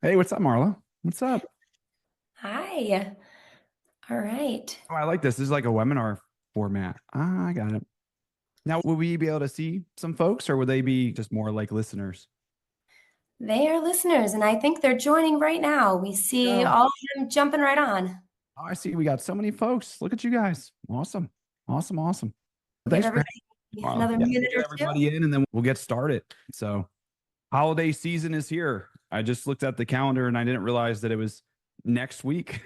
Hey, what's up, Marla? What's up? Hi. All right. Oh, I like this. This is like a webinar format. I got it. Now, will we be able to see some folks or would they be just more like listeners? They are listeners, and I think they're joining right now. We see Go. all of them jumping right on. Oh, I see we got so many folks. Look at you guys. Awesome. Awesome. Awesome. Give Thanks for everybody having me, Marla. another Yeah, we'll minute get or two. everybody in and then we'll get started. So, holiday season is here. I just looked at the calendar and I didn't realize that it was next week.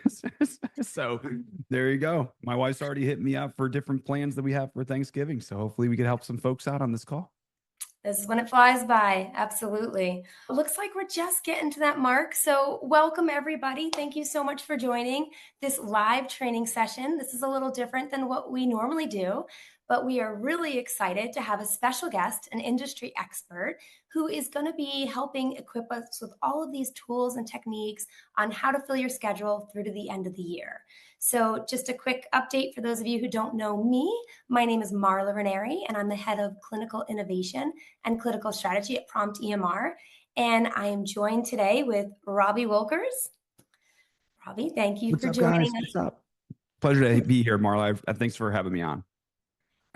So, there you go. My wife's already hit me up for different plans that we have for Thanksgiving. So, hopefully, we could help some folks out on this call. This is when it flies by. Absolutely. Looks like we're just getting to that mark. So, welcome everybody. Thank you so much for joining this live training session. This is a little different than what we normally do, but we are really excited to have a special guest, an industry expert, who is going to be helping equip us with all of these tools and techniques on how to fill your schedule through to the end of the year. So, just a quick update for those of you who don't know me. My name is Marla Ranieri, and I'm the head of clinical innovation and clinical strategy at Prompt EMR. And I am joined today with Robbie Woelkers. Robbie, thank you What's for up, joining guys? us. What's up? Pleasure to be here, Marla. Thanks for having me on.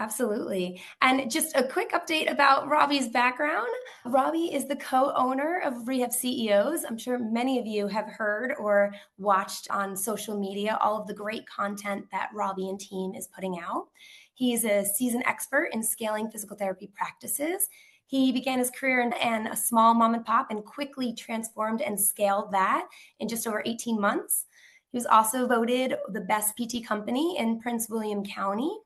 Absolutely. And just a quick update about Robbie's background. Robbie is the co-owner of Rehab CEOs. I'm sure many of you have heard or watched on social media all of the great content that Robbie and team is putting out. He's a seasoned expert in scaling physical therapy practices. He began his career in a small mom and pop and quickly transformed and scaled that in just over 18 months. He was also voted the best PT company in Prince William County.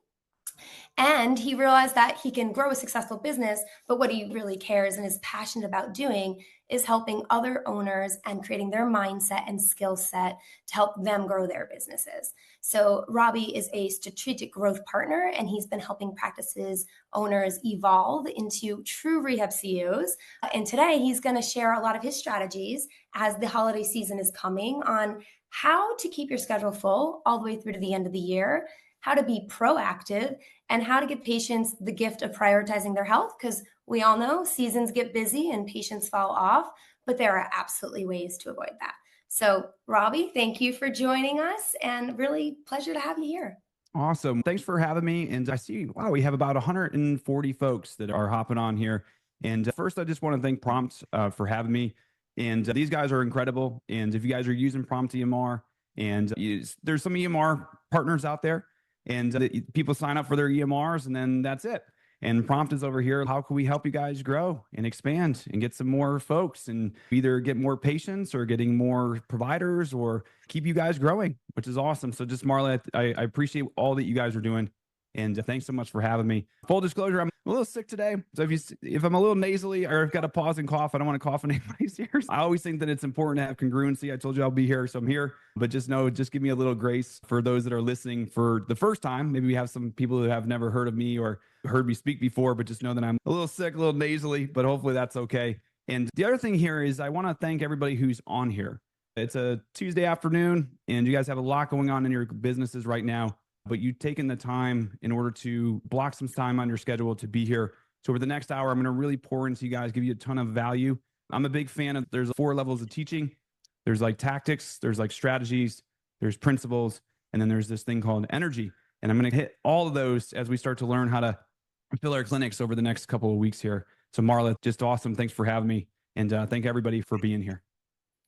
And he realized that he can grow a successful business, but what he really cares and is passionate about doing is helping other owners and creating their mindset and skill set to help them grow their businesses. So, Robbie is a strategic growth partner, and he's been helping practices owners evolve into true rehab CEOs. And today, he's going to share a lot of his strategies as the holiday season is coming on how to keep your schedule full all the way through to the end of the year, how to be proactive, and how to give patients the gift of prioritizing their health, because we all know seasons get busy and patients fall off, but there are absolutely ways to avoid that. So, Robbie, thank you for joining us, and really pleasure to have you here. Awesome. Thanks for having me. And I see, wow, we have about 140 folks that are hopping on here. And first, I just want to thank Prompt for having me. And these guys are incredible. And if you guys are using Prompt EMR, and there's some EMR partners out there, and people sign up for their EMRs, and then that's it. And Prompt is over here. How can we help you guys grow and expand and get some more folks and either get more patients or getting more providers or keep you guys growing, which is awesome. So just Marla, I appreciate all that you guys are doing. And thanks so much for having me. Full disclosure, I'm a little sick today. So if I'm a little nasally or I've got a pause and cough, I don't want to cough in anybody's ears. I always think that it's important to have congruency. I told you I'll be here, so I'm here. But just know, just give me a little grace for those that are listening for the first time. Maybe we have some people who have never heard of me or heard me speak before, but just know that I'm a little sick, a little nasally, but hopefully that's okay. And the other thing here is I want to thank everybody who's on here. It's a Tuesday afternoon, and you guys have a lot going on in your businesses right now, but you've taken the time in order to block some time on your schedule to be here. So over the next hour, I'm going to really pour into you guys, give you a ton of value. I'm a big fan of, there's 4 levels of teaching. There's like tactics, there's like strategies, there's principles, and then there's this thing called energy. And I'm going to hit all of those as we start to learn how to fill our clinics over the next couple of weeks here. So Marla, just awesome. Thanks for having me. And thank everybody for being here.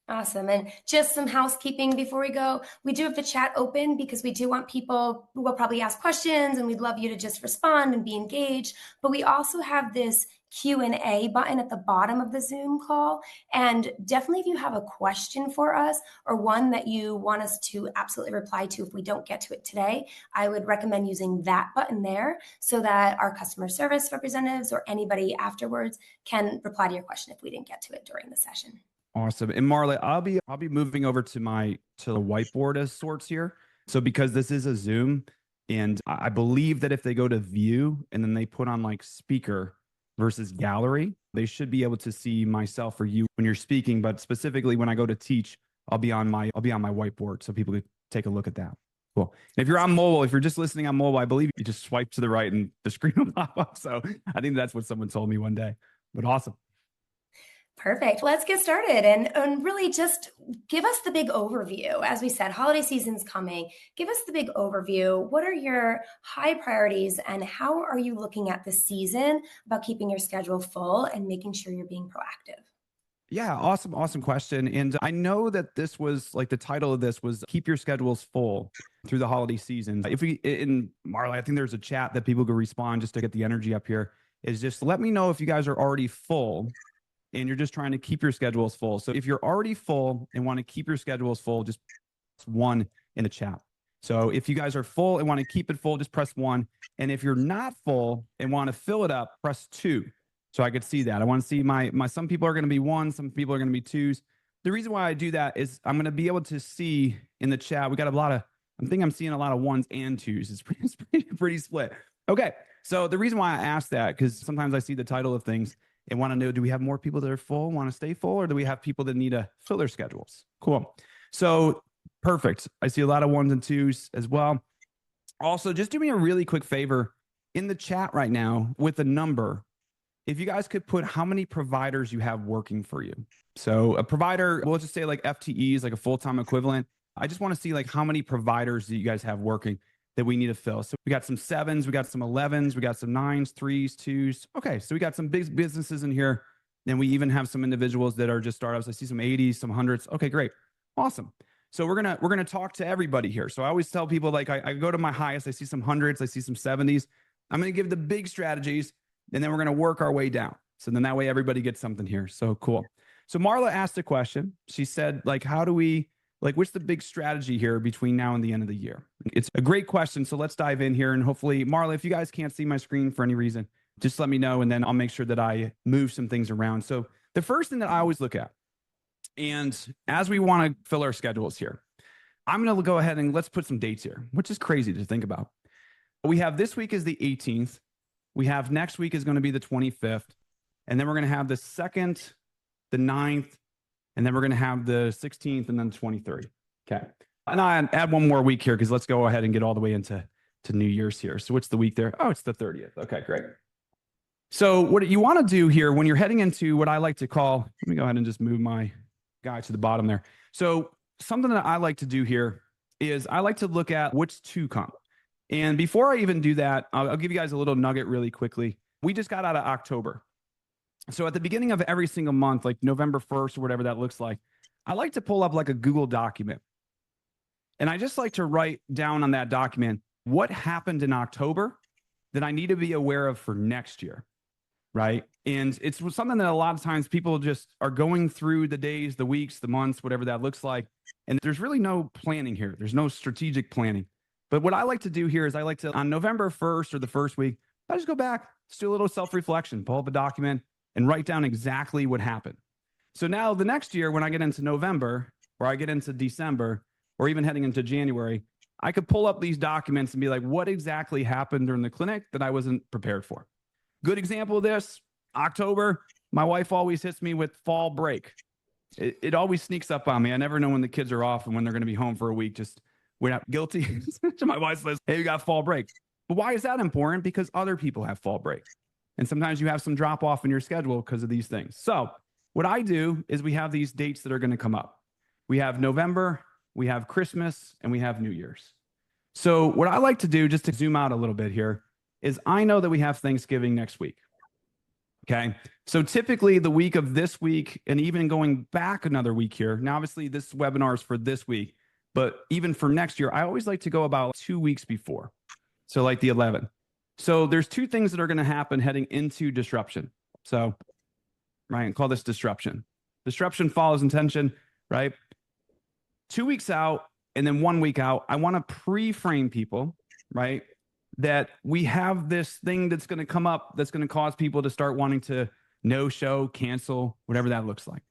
Awesome. And just some housekeeping before we go. We do have the chat open because we do want people who will probably ask questions, and we'd love you to just respond and be engaged. But we also have this Q&A button at the bottom of the Zoom call. And definitely if you have a question for us or one that you want us to absolutely reply to if we don't get to it today, I would recommend using that button there so that our customer service representatives or anybody afterwards can reply to your question if we didn't get to it during the session. Awesome. And Marla, I'll be moving over to the whiteboard as sorts here. So because this is a Zoom, and I believe that if they go to view and then they put on like speaker versus gallery, they should be able to see myself or you when you're speaking. But specifically when I go to teach, I'll be on my whiteboard so people can take a look at that. Cool. And if you're on mobile, if you're just listening on mobile, I believe you just swipe to the right and the screen will pop up. So I think that's what someone told me one day. But awesome. Perfect. Let's get started and really just give us the big overview. As we said, holiday season's coming. Give us the big overview. What are your high priorities and how are you looking at the season about keeping your schedule full and making sure you're being proactive? Yeah, awesome question. And I know that this was like the title of this was keep your schedules full through the holiday season. If we in Marla, I think there's a chat that people could respond just to get the energy up here. Is just let me know if you guys are already full and you're just trying to keep your schedules full. So if you're already full and want to keep your schedules full, just press one in the chat. So if you guys are full and want to keep it full, just press one. And if you're not full and want to fill it up, press two. So I could see that. I want to see my some people are going to be ones, some people are going to be twos. The reason why I do that is I'm going to be able to see in the chat. We got a lot of, I think I'm seeing a lot of ones and twos. It's pretty split. Okay. So the reason why I asked that, because sometimes I see the title of things and want to know, do we have more people that are full, want to stay full, or do we have people that need to fill their schedules? Cool. So perfect. I see a lot of ones and twos as well. Also, just do me a really quick favor in the chat right now with a number. If you guys could put how many providers you have working for you. So a provider, we'll just say like FTEs, like a full-time equivalent. I just want to see like how many providers that you guys have working that we need to fill. So we got some 7s, we got some 11s, we got some 9s, 3s, 2s. Okay, so we got some big businesses in here. And we even have some individuals that are just startups. I see some 80s, some 100s. Okay, great. Awesome. So we're gonna talk to everybody here. So I always tell people like I go to my highest, I see some 100s, I see some 70s. I'm gonna give the big strategies, and then we're gonna work our way down. So then that way everybody gets something here. So cool. So Marla asked a question. She said, like, how do we what's the big strategy here between now and the end of the year? It's a great question. So let's dive in here. And hopefully, Marla, if you guys can't see my screen for any reason, just let me know. And then I'll make sure that I move some things around. So the first thing that I always look at, and as we want to fill our schedules here, I'm going to go ahead and let's put some dates here, which is crazy to think about. We have this week is the 18th. We have next week is going to be the 25th. And then we're going to have the 2nd, the 9th, and then we're going to have the 16th and then the 23rd. Okay. And I add one more week here because let's go ahead and get all the way into New Year's here. So what's the week there? Oh, it's the 30th. Okay, great. So what you want to do here when you're heading into what I like to call, let me go ahead and just move my guy to the bottom there. So something that I like to do here is I like to look at what's to come. And before I even do that, I'll give you guys a little nugget really quickly. We just got out of October. So at the beginning of every single month, like November 1st or whatever that looks like, I like to pull up like a Google document. And I just like to write down on that document what happened in October that I need to be aware of for next year, right? And it's something that a lot of times people just are going through the days, the weeks, the months, whatever that looks like. And there's really no planning here. There's no strategic planning. But what I like to do here is I like to, on November 1st or the first week, I just go back, just do a little self-reflection, pull up a document, and write down exactly what happened. So now the next year, when I get into November, or I get into December, or even heading into January, I could pull up these documents and be like, what exactly happened during the clinic that I wasn't prepared for? Good example of this, October, my wife always hits me with fall break. It always sneaks up on me. I never know when the kids are off and when they're going to be home for a week. Just, we're not guilty. My wife says, hey, you got fall break. But why is that important? Because other people have fall break. And sometimes you have some drop off in your schedule because of these things. So what I do is we have these dates that are going to come up. We have November, we have Christmas, and we have New Year's. So what I like to do, just to zoom out a little bit here, is I know that we have Thanksgiving next week. Okay. So typically the week of this week, and even going back another week here, now obviously this webinar is for this week, but even for next year, I always like to go about 2 weeks before. So like the 11th. So there's two things that are going to happen heading into disruption. So, right, call this disruption. Disruption follows intention, right? 2 weeks out and then 1 week out, I want to pre-frame people, right? That we have this thing that's going to come up that's going to cause people to start wanting to no-show, cancel, whatever that looks like.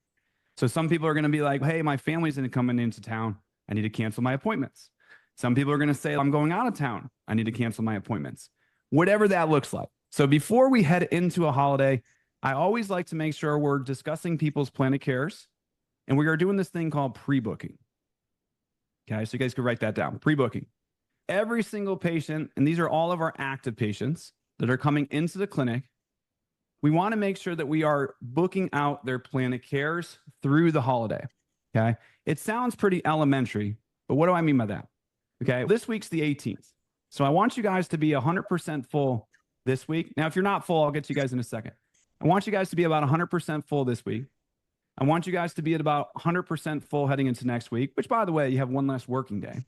So some people are going to be like, hey, my family's going to come into town. I need to cancel my appointments. Some people are going to say, I'm going out of town. I need to cancel my appointments. Whatever that looks like. So before we head into a holiday, I always like to make sure we're discussing people's plan of cares. And we are doing this thing called pre-booking. Okay, so you guys can write that down. Pre-booking. Every single patient, and these are all of our active patients that are coming into the clinic, we want to make sure that we are booking out their plan of cares through the holiday. Okay. It sounds pretty elementary, but what do I mean by that? Okay. This week's the 18th. So I want you guys to be 100% full this week. Now, if you're not full, I'll get to you guys in a second. I want you guys to be about 100% full this week. I want you guys to be at about 100% full heading into next week, which, by the way, you have one less working day.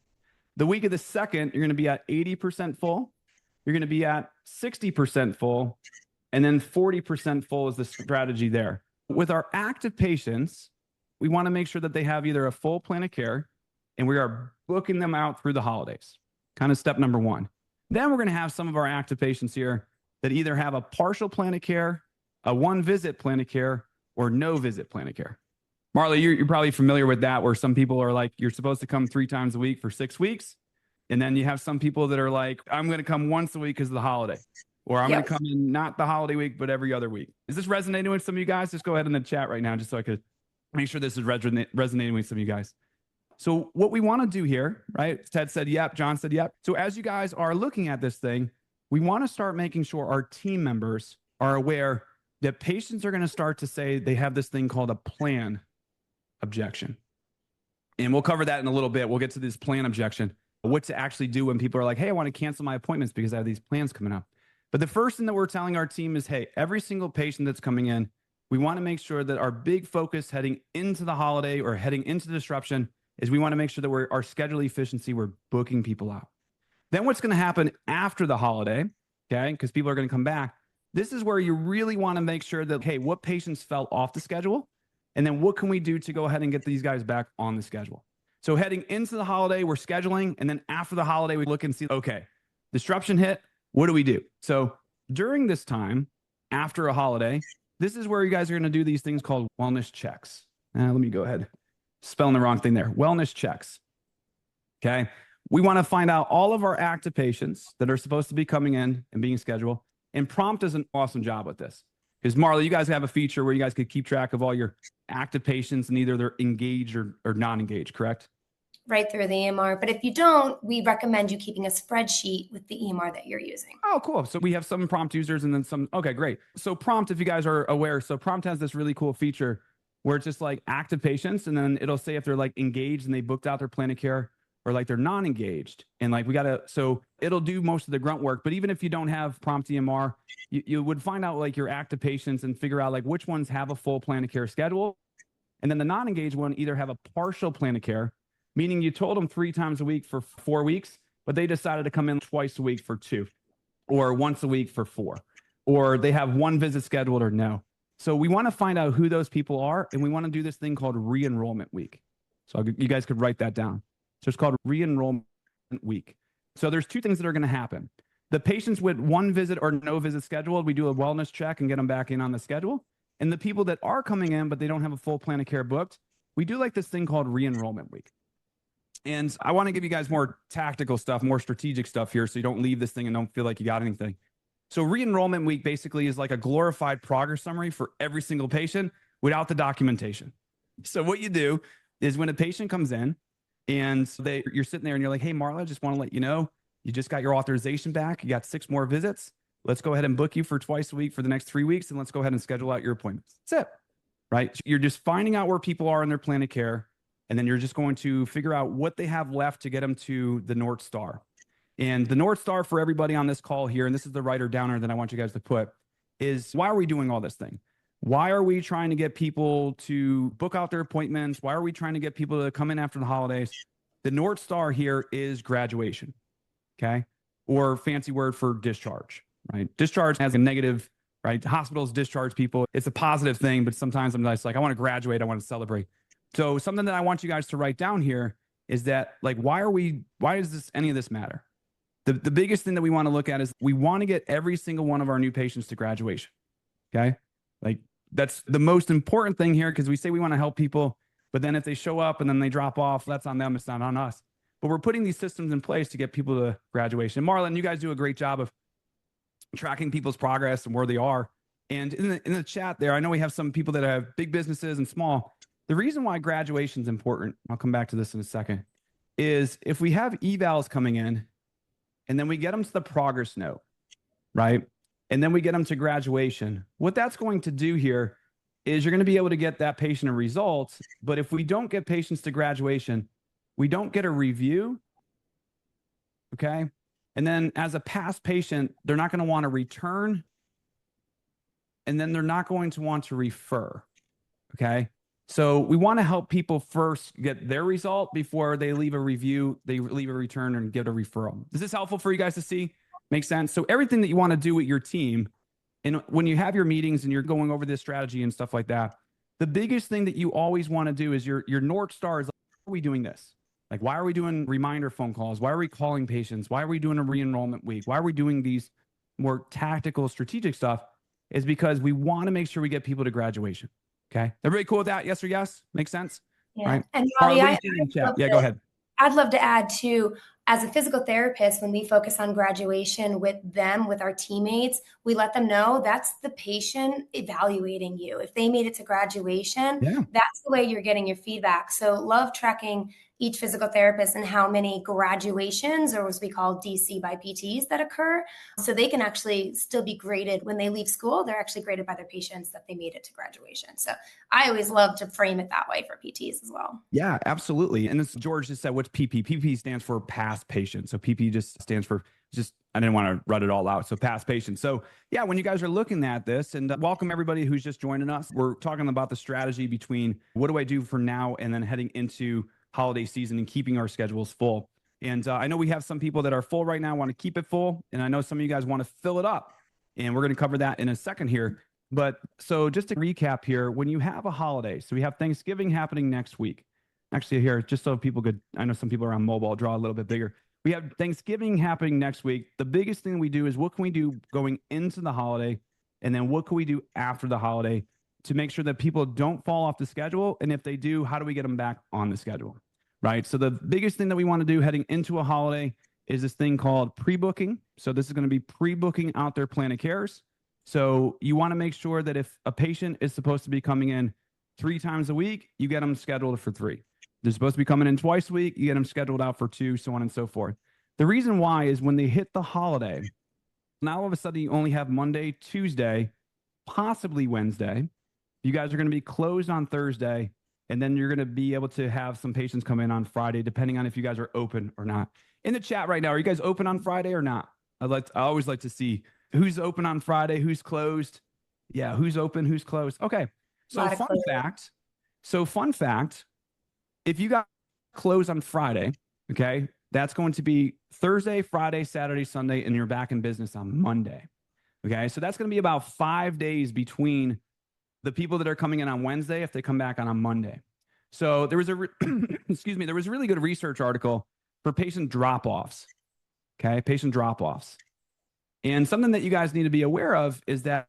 The week of the 2nd, you're going to be at 80% full. You're going to be at 60% full. And then 40% full is the strategy there. With our active patients, we want to make sure that they have either a full plan of care, and we are booking them out through the holidays. Kind of step number one. Then we're going to have some of our active patients here that either have a partial plan of care, a one visit plan of care, or no visit plan of care. Marla, you're probably familiar with that, where some people are like, you're supposed to come 3 times a week for 6 weeks. And then you have some people that are like, I'm going to come once a week because of the holiday, or I'm going to come in not the holiday week, but every other week. Is this resonating with some of you guys? Just go ahead in the chat right now, just so I could make sure this is resonating with some of you guys. So what we want to do here, right? Ted said, yep. John said, yep. So as you guys are looking at this thing, we want to start making sure our team members are aware that patients are going to start to say they have this thing called a plan objection. And we'll cover that in a little bit. We'll get to this plan objection, what to actually do when people are like, hey, I want to cancel my appointments because I have these plans coming up. But the first thing that we're telling our team is, hey, every single patient that's coming in, we want to make sure that our big focus heading into the holiday or heading into the disruption is we want to make sure that our schedule efficiency, we're booking people out. Then what's going to happen after the holiday, okay, because people are going to come back, this is where you really want to make sure that, hey, what patients fell off the schedule? And then what can we do to go ahead and get these guys back on the schedule? So heading into the holiday, we're scheduling. And then after the holiday, we look and see, okay, disruption hit. What do we do? So during this time, after a holiday, this is where you guys are going to do these things called wellness checks. Let me go ahead. Spelling the wrong thing there. Wellness checks. Okay. We want to find out all of our active patients that are supposed to be coming in and being scheduled. And Prompt does an awesome job with this. Because Marla, you guys have a feature where you guys could keep track of all your active patients and either they're engaged or non-engaged, correct? Right through the EMR. But if you don't, we recommend you keeping a spreadsheet with the EMR that you're using. Oh, cool. So we have some Prompt users and then some. Okay, great. So Prompt, if you guys are aware, so Prompt has this really cool feature where it's just like active patients, and then it'll say if they're like engaged and they booked out their plan of care, or like they're non-engaged. And like so it'll do most of the grunt work. But even if you don't have Prompt EMR, you would find out like your active patients and figure out like which ones have a full plan of care schedule. And then the non-engaged one either have a partial plan of care, meaning you told them 3 times a week for 4 weeks, but they decided to come in twice a week for 2, or once a week for 4, or they have 1 visit scheduled or no. So we want to find out who those people are. And we want to do this thing called re-enrollment week. So you guys could write that down. So it's called re-enrollment week. So there's 2 things that are going to happen. The patients with 1 visit or no visit scheduled, we do a wellness check and get them back in on the schedule. And the people that are coming in, but they don't have a full plan of care booked, we do like this thing called re-enrollment week. And I want to give you guys more tactical stuff, more strategic stuff here, so you don't leave this thing and don't feel like you got anything. So re-enrollment week basically is like a glorified progress summary for every single patient without the documentation. So what you do is when a patient comes in, and you're sitting there and you're like, hey, Marla, I just want to let you know, you just got your authorization back. You got 6 more visits. Let's go ahead and book you for twice a week for the next 3 weeks. And let's go ahead and schedule out your appointments. That's it, right? You're just finding out where people are in their plan of care. And then you're just going to figure out what they have left to get them to the North Star. And the North Star for everybody on this call here, and this is the writer downer that I want you guys to put, is why are we doing all this thing? Why are we trying to get people to book out their appointments? Why are we trying to get people to come in after the holidays? The North Star here is graduation, okay? Or fancy word for discharge, right? Discharge has a negative, right? Hospitals discharge people. It's a positive thing, but sometimes I'm just like, I want to graduate. I want to celebrate. So something that I want you guys to write down here is that, like, why does any of this matter? The biggest thing that we want to look at is we want to get every single one of our new patients to graduation, okay? Like, that's the most important thing here, because we say we want to help people, but then if they show up and then they drop off, that's on them. It's not on us. But we're putting these systems in place to get people to graduation. Marlon, you guys do a great job of tracking people's progress and where they are. And in the chat there, I know we have some people that have big businesses and small. The reason why graduation is important, I'll come back to this in a second, is if we have evals coming in and then we get them to the progress note, right? and then we get them to graduation. What that's going to do here is you're going to be able to get that patient a result. But if we don't get patients to graduation, we don't get a review. Okay. And then as a past patient, they're not going to want to return. And then they're not going to want to refer. Okay. So we want to help people first get their result before they leave a review, they leave a return and get a referral. Is this helpful for you guys to see? Makes sense? So everything that you want to do with your team, and when you have your meetings and you're going over this strategy and stuff like that, the biggest thing that you always want to do is your North Star is, like, why are we doing this? Like, why are we doing reminder phone calls? Why are we calling patients? Why are we doing a re-enrollment week? Why are we doing these more tactical, strategic stuff? Is because we want to make sure we get people to graduation. Okay. Everybody cool with that? Yes or yes? Makes sense? Yeah. All right. And Robbie, yeah, go ahead. I'd love to add too, as a physical therapist, when we focus on graduation with them, with our teammates, we let them know that's the patient evaluating you. If they made it to graduation, that's the way you're getting your feedback. So love tracking each physical therapist and how many graduations, or what we call DC by PTs, that occur. So they can actually still be graded when they leave school. They're actually graded by their patients that they made it to graduation. So I always love to frame it that way for PTs as well. Yeah, absolutely. And this, George just said, what's PP? PP stands for past patient. So PP just stands for I didn't want to run it all out. So past patient. So yeah, when you guys are looking at this, and welcome everybody who's just joining us. We're talking about the strategy between what do I do for now and then heading into holiday season and keeping our schedules full. And I know we have some people that are full right now, want to keep it full. And I know some of you guys want to fill it up. And we're going to cover that in a second here. But so just to recap here, when you have a holiday, so we have Thanksgiving happening next week. Actually here, just so people could, I know some people are on mobile, I'll draw a little bit bigger. We have Thanksgiving happening next week. The biggest thing we do is what can we do going into the holiday? And then what can we do after the holiday to make sure that people don't fall off the schedule? And if they do, how do we get them back on the schedule? Right. So the biggest thing that we want to do heading into a holiday is this thing called pre-booking. So this is going to be pre-booking out their plan of cares. So you want to make sure that if a patient is supposed to be coming in 3 times a week, you get them scheduled for 3. They're supposed to be coming in twice a week, you get them scheduled out for 2, so on and so forth. The reason why is when they hit the holiday, now all of a sudden you only have Monday, Tuesday, possibly Wednesday. You guys are going to be closed on Thursday, and then you're going to be able to have some patients come in on Friday, depending on if you guys are open or not. In the chat right now, are you guys open on Friday or not? I always like to see who's open on Friday, who's closed. Yeah, who's open, who's closed. Okay. So fun fact, if you got closed on Friday, okay, that's going to be Thursday, Friday, Saturday, Sunday, and you're back in business on Monday. Okay. So that's going to be about 5 days between the people that are coming in on Wednesday if they come back on a Monday. So there was excuse me, there was a really good research article for patient drop-offs. Okay. Patient drop-offs. And something that you guys need to be aware of is that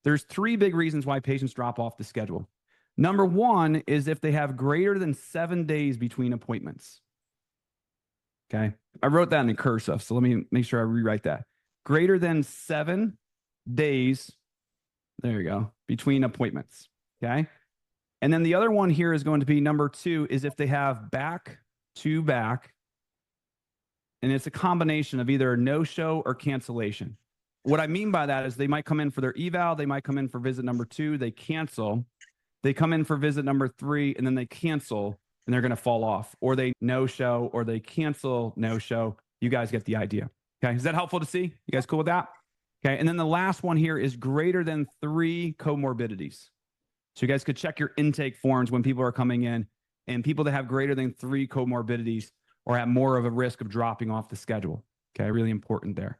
there's 3 big reasons why patients drop off the schedule. Number 1 is if they have greater than 7 days between appointments. Okay. I wrote that in cursive, so let me make sure I rewrite that. Greater than 7 days, there you go, between appointments. Okay. And then the other one here is going to be number 2 is if they have back to back, and it's a combination of either a no-show or cancellation. What I mean by that is they might come in for their eval, they might come in for visit number 2, they cancel. They come in for visit number 3, and then they cancel, and they're going to fall off. Or they no-show, or they cancel, no-show. You guys get the idea. Okay, is that helpful to see? You guys cool with that? Okay, and then the last one here is greater than 3 comorbidities. So you guys could check your intake forms when people are coming in, and people that have greater than 3 comorbidities or have more of a risk of dropping off the schedule. Okay, really important there.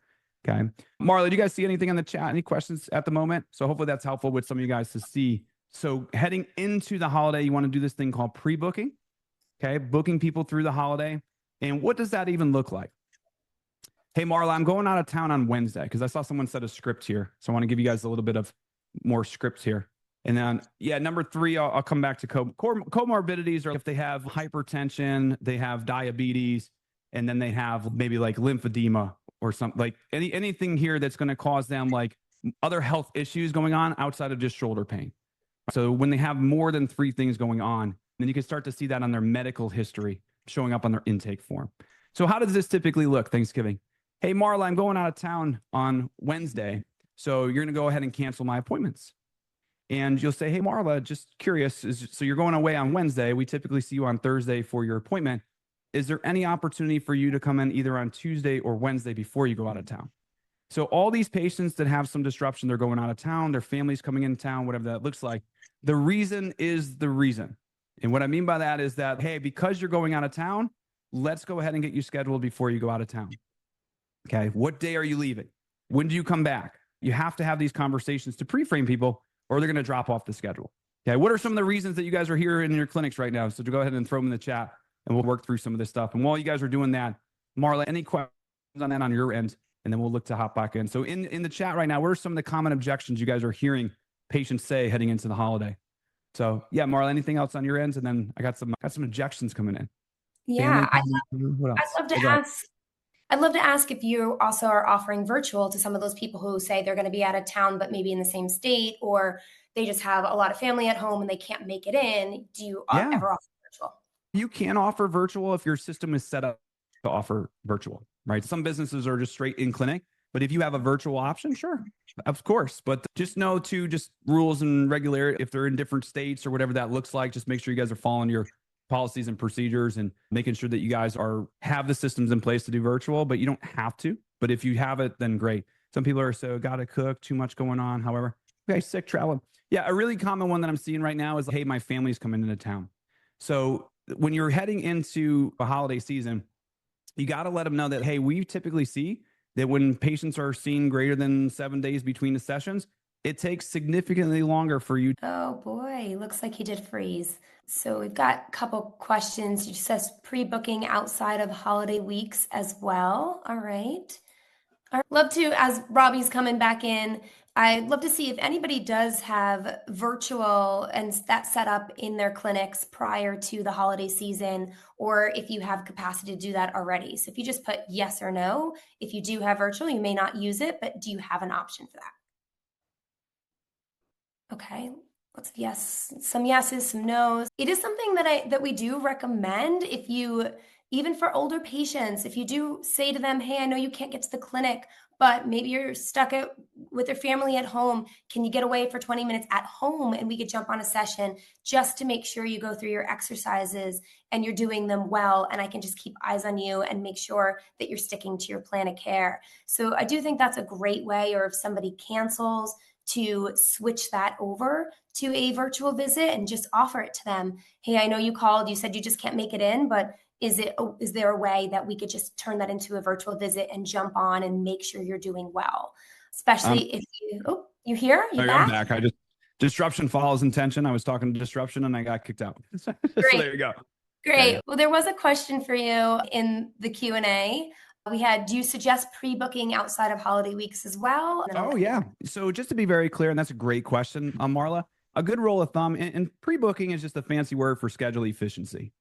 Okay, Marla, do you guys see anything in the chat? Any questions at the moment? So hopefully that's helpful with some of you guys to see. So heading into the holiday, you want to do this thing called pre-booking. Okay, booking people through the holiday. And what does that even look like? Hey, Marla, I'm going out of town on Wednesday because I saw someone set a script here. So I want to give you guys a little bit of more scripts here. And then, yeah, number 3, I'll come back to comorbidities, or if they have hypertension, they have diabetes, and then they have maybe like lymphedema or something, like anything here that's going to cause them like other health issues going on outside of just shoulder pain. So when they have more than 3 things going on, then you can start to see that on their medical history showing up on their intake form. So how does this typically look, Thanksgiving? Hey, Marla, I'm going out of town on Wednesday. So you're going to go ahead and cancel my appointments. And you'll say, hey, Marla, just curious. So you're going away on Wednesday. We typically see you on Thursday for your appointment. Is there any opportunity for you to come in either on Tuesday or Wednesday before you go out of town? So all these patients that have some disruption, they're going out of town, their family's coming in town, whatever that looks like. The reason is the reason. And what I mean by that is that, hey, because you're going out of town, let's go ahead and get you scheduled before you go out of town. Okay. What day are you leaving? When do you come back? You have to have these conversations to pre-frame people, or they're going to drop off the schedule. Okay. What are some of the reasons that you guys are here in your clinics right now? So to go ahead and throw them in the chat and we'll work through some of this stuff. And while you guys are doing that, Marla, any questions on that on your end? And then we'll look to hop back in. So in the chat right now, what are some of the common objections you guys are hearing patients say heading into the holiday? So yeah, Marla, anything else on your ends? And then I got some objections coming in. Yeah, What else? I'd love to ask if you also are offering virtual to some of those people who say they're going to be out of town, but maybe in the same state, or they just have a lot of family at home and they can't make it in. Do you ever offer virtual? You can offer virtual if your system is set up to offer virtual, right? Some businesses are just straight in clinic, but if you have a virtual option, sure, of course. But just know to just rules and regularity, if they're in different states or whatever that looks like, just make sure you guys are following your policies and procedures and making sure that you guys have the systems in place to do virtual, but you don't have to. But if you have it, then great. Some people are so gotta cook, too much going on. However, okay, sick traveling. Yeah, a really common one that I'm seeing right now is, hey, my family's coming into town. So when you're heading into a holiday season, you got to let them know that, hey, we typically see that when patients are seen greater than 7 days between the sessions, it takes significantly longer for you. Oh boy, looks like he did freeze. So we've got a couple questions. It says pre-booking outside of holiday weeks as well. All right. Love to, as Robbie's coming back in, I'd love to see if anybody does have virtual and that set up in their clinics prior to the holiday season, or if you have capacity to do that already. So if you just put yes or no, if you do have virtual, you may not use it, but do you have an option for that? Okay, lots of yes, some yeses, some nos. It is something that we do recommend. If you, even for older patients, if you do say to them, hey, I know you can't get to the clinic, but maybe you're stuck with your family at home. Can you get away for 20 minutes at home and we could jump on a session just to make sure you go through your exercises and you're doing them well, and I can just keep eyes on you and make sure that you're sticking to your plan of care. So I do think that's a great way, or if somebody cancels, to switch that over to a virtual visit and just offer it to them. Hey, I know you called, you said you just can't make it in, but is there a way that we could just turn that into a virtual visit and jump on and make sure you're doing well? Especially if you here? You back? I'm back. Disruption follows intention. I was talking to disruption and I got kicked out. So there you go. Great. Well, there was a question for you in the Q&A. We had, do you suggest pre-booking outside of holiday weeks as well? Oh, yeah. So just to be very clear, and that's a great question, Marla, a good rule of thumb, and pre-booking is just a fancy word for schedule efficiency.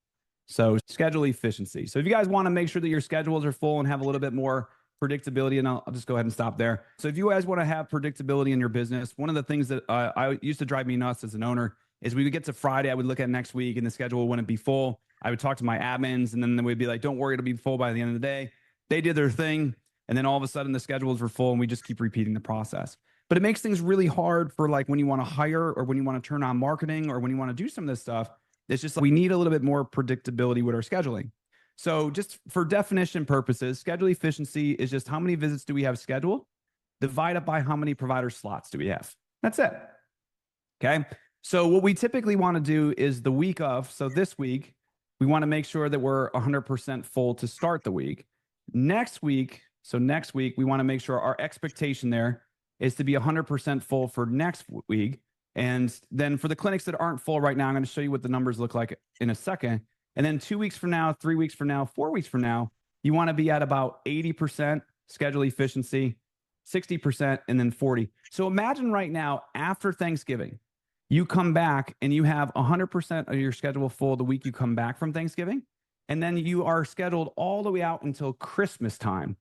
So schedule efficiency. So if you guys want to make sure that your schedules are full and have a little bit more predictability, and I'll just go ahead and stop there. So if you guys want to have predictability in your business, one of the things that I used to drive me nuts as an owner is we would get to Friday, I would look at next week and the schedule wouldn't be full. I would talk to my admins and then they would be like, don't worry, it'll be full by the end of the day. They did their thing. And then all of a sudden the schedules were full and we just keep repeating the process. But it makes things really hard for like when you want to hire or when you want to turn on marketing or when you want to do some of this stuff. It's just like we need a little bit more predictability with our scheduling. So just for definition purposes, schedule efficiency is just how many visits do we have scheduled divided by how many provider slots do we have. That's it. Okay. So what we typically want to do is the week of, so this week, we want to make sure that we're 100% full to start the week. Next week, we want to make sure our expectation there is to be 100% full for next week. And then for the clinics that aren't full right now, I'm going to show you what the numbers look like in a second. And then 2 weeks from now, 3 weeks from now, 4 weeks from now, you want to be at about 80% schedule efficiency, 60%, and then 40. So imagine right now, after Thanksgiving, you come back and you have 100% of your schedule full the week you come back from Thanksgiving. And then you are scheduled all the way out until Christmas time,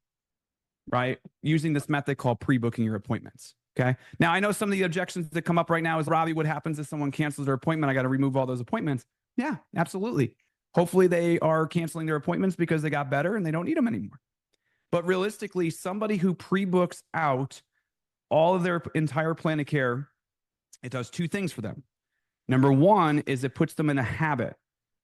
right? Using this method called pre-booking your appointments. Okay. Now I know some of the objections that come up right now is, Robbie, what happens if someone cancels their appointment? I got to remove all those appointments. Yeah, absolutely. Hopefully they are canceling their appointments because they got better and they don't need them anymore. But realistically, somebody who pre-books out all of their entire plan of care, it does two things for them. Number one is it puts them in a habit,